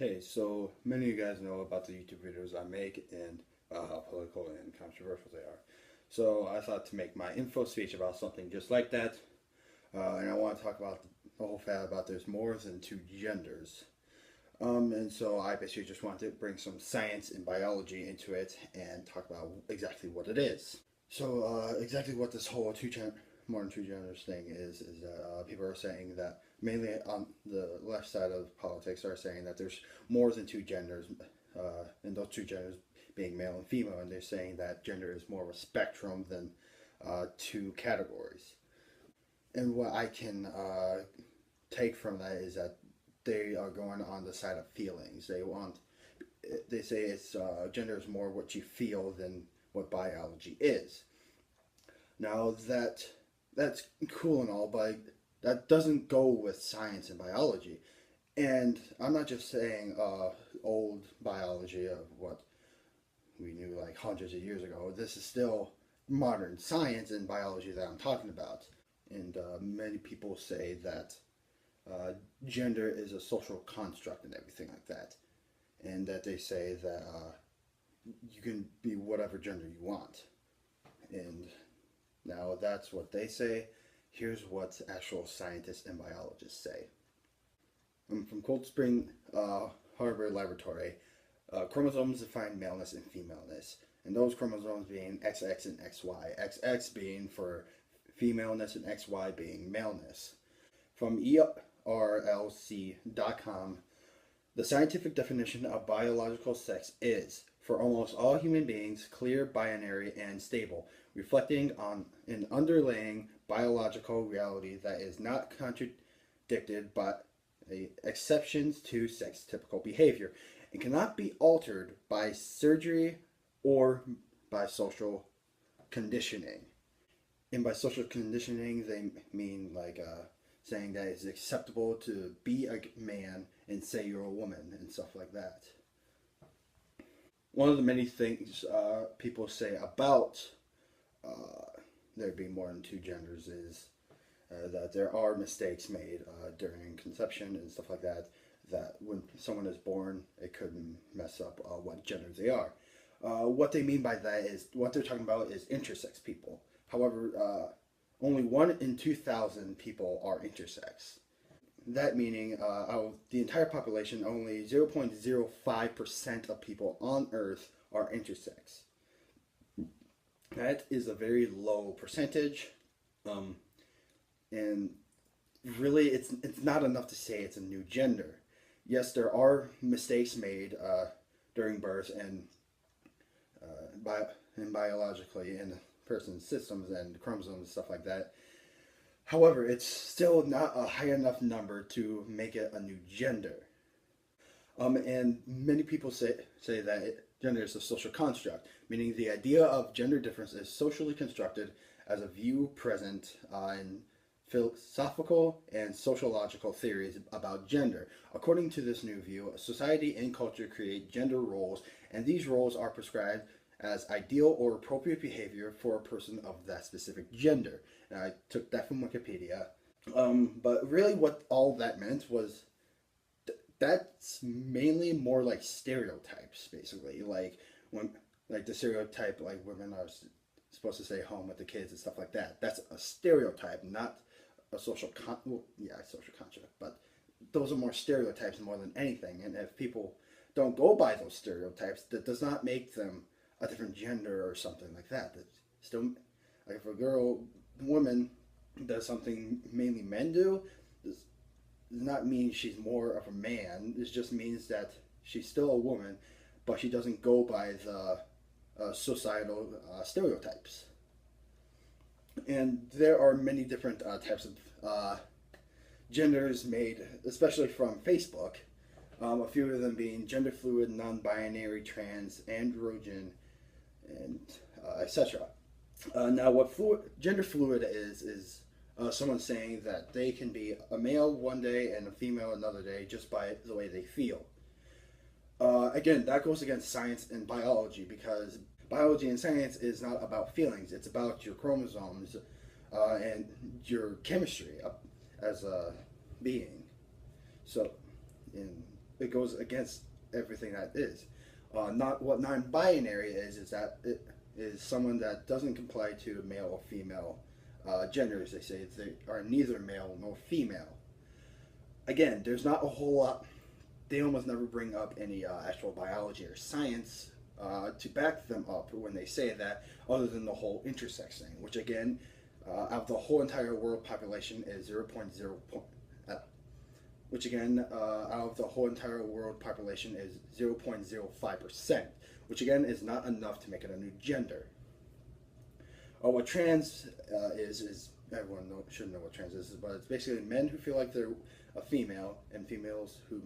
Hey, so many of you guys know about the YouTube videos I make and how political and controversial they are. So I thought to make my info speech about something just like that. And I want to talk about the whole fact about there's more than two genders. And so I basically just wanted to bring some science and biology into it and talk about exactly what it is. So exactly what this whole more than two genders thing is that people are saying that mainly on the left side of politics are saying that there's more than two genders, and those two genders being male and female, and they're saying that gender is more of a spectrum than two categories. And what I can take from that is that they are going on the side of feelings. They say it's gender is more what you feel than what biology is. Now that's cool and all, but that doesn't go with science and biology. And I'm not just saying old biology of what we knew like hundreds of years ago. This is still modern science and biology that I'm talking about. And many people say that uh, gender is a social construct and everything like that. And that they say that you can be whatever gender you want. And now that's what they say. Here's what actual scientists and biologists say. I'm from Cold Spring Harbor Laboratory. Chromosomes define maleness and femaleness, and those chromosomes being XX and XY. XX being for femaleness and XY being maleness. From ERLC.com, the scientific definition of biological sex is, for almost all human beings, clear, binary, and stable, reflecting on an underlying biological reality that is not contradicted by exceptions to sex typical behavior and cannot be altered by surgery or by social conditioning. And by social conditioning, they mean like saying that it's acceptable to be a man and say you're a woman and stuff like that. One of the many things people say about there being more than two genders is that there are mistakes made during conception and stuff like that. That when someone is born, it could mess up what gender they are. What they mean by that is what they're talking about is intersex people. However, only 1 in 2,000 people are intersex. That meaning, out of the entire population, only 0.05% of people on Earth are intersex. That is a very low percentage, and really, it's not enough to say it's a new gender. Yes, there are mistakes made during birth and biologically in a person's systems and chromosomes and stuff like that. However, it's still not a high enough number to make it a new gender. And many people say that gender is a social construct, meaning the idea of gender difference is socially constructed as a view present in philosophical and sociological theories about gender. According to this new view, society and culture create gender roles, and these roles are prescribed as ideal or appropriate behavior for a person of that specific gender. And I took that from Wikipedia. But really what all that meant was that's mainly more like stereotypes, basically. Like the stereotype, like women are supposed to stay home with the kids and stuff like that. That's a stereotype, not a social social construct. But those are more stereotypes more than anything. And if people don't go by those stereotypes, that does not make them a different gender or something like that. That still, like if a woman does something mainly men do, does not mean she's more of a man. It just means that she's still a woman, but she doesn't go by the societal stereotypes. And there are many different types of genders made, especially from Facebook. A few of them being gender fluid, non-binary, trans, androgen, and etc. Now, what gender fluid is someone saying that they can be a male one day and a female another day just by the way they feel. Again, that goes against science and biology because biology and science is not about feelings. It's about your chromosomes and your chemistry as a being. So, in it goes against everything that is. Not what non-binary is that it is someone that doesn't comply to male or female genders. They say they are neither male nor female. Again, there's not a whole lot. They almost never bring up any actual biology or science to back them up when they say that, other than the whole intersex thing, which again, out of the whole entire world population is 0.0. Which again, out of the whole entire world population is 0.05%, which again is not enough to make it a new gender. What trans is everyone should know what trans is, but it's basically men who feel like they're a female and females who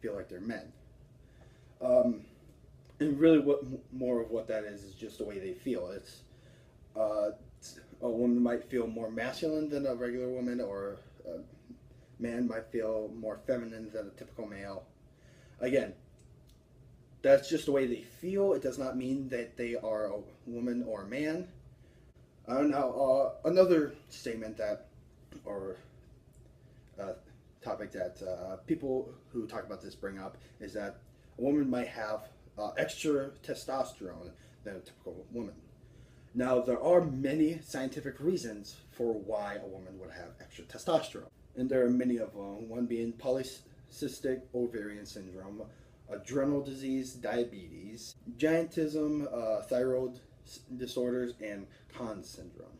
feel like they're men. And really, what more of what that is just the way they feel. It's a woman might feel more masculine than a regular woman, or a man might feel more feminine than a typical male. Again, that's just the way they feel. It does not mean that they are a woman or a man. Now, another statement that, or topic that people who talk about this bring up is that a woman might have extra testosterone than a typical woman. Now, there are many scientific reasons for why a woman would have extra testosterone, and there are many of them, one being polycystic ovarian syndrome, adrenal disease, diabetes, giantism, thyroid disorders, and Conn's syndrome.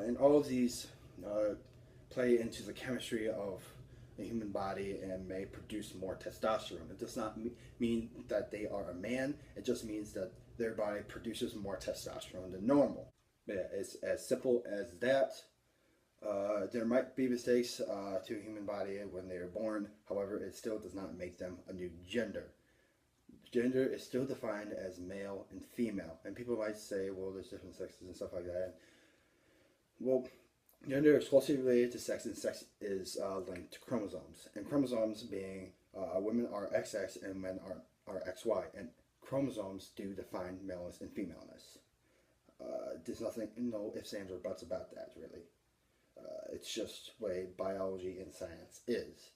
And all of these play into the chemistry of the human body and may produce more testosterone. It does not mean that they are a man. It just means that their body produces more testosterone than normal. But yeah, it's as simple as that. There might be mistakes to a human body when they are born. However, it still does not make them a new gender. Gender is still defined as male and female. And people might say, well, there's different sexes and stuff like that. Well, gender is closely related to sex, and sex is linked to chromosomes. And chromosomes being women are XX and men are XY. And chromosomes do define maleness and femaleness. There's nothing, no ifs, ands, or buts about that, really. It's just the way biology and science is.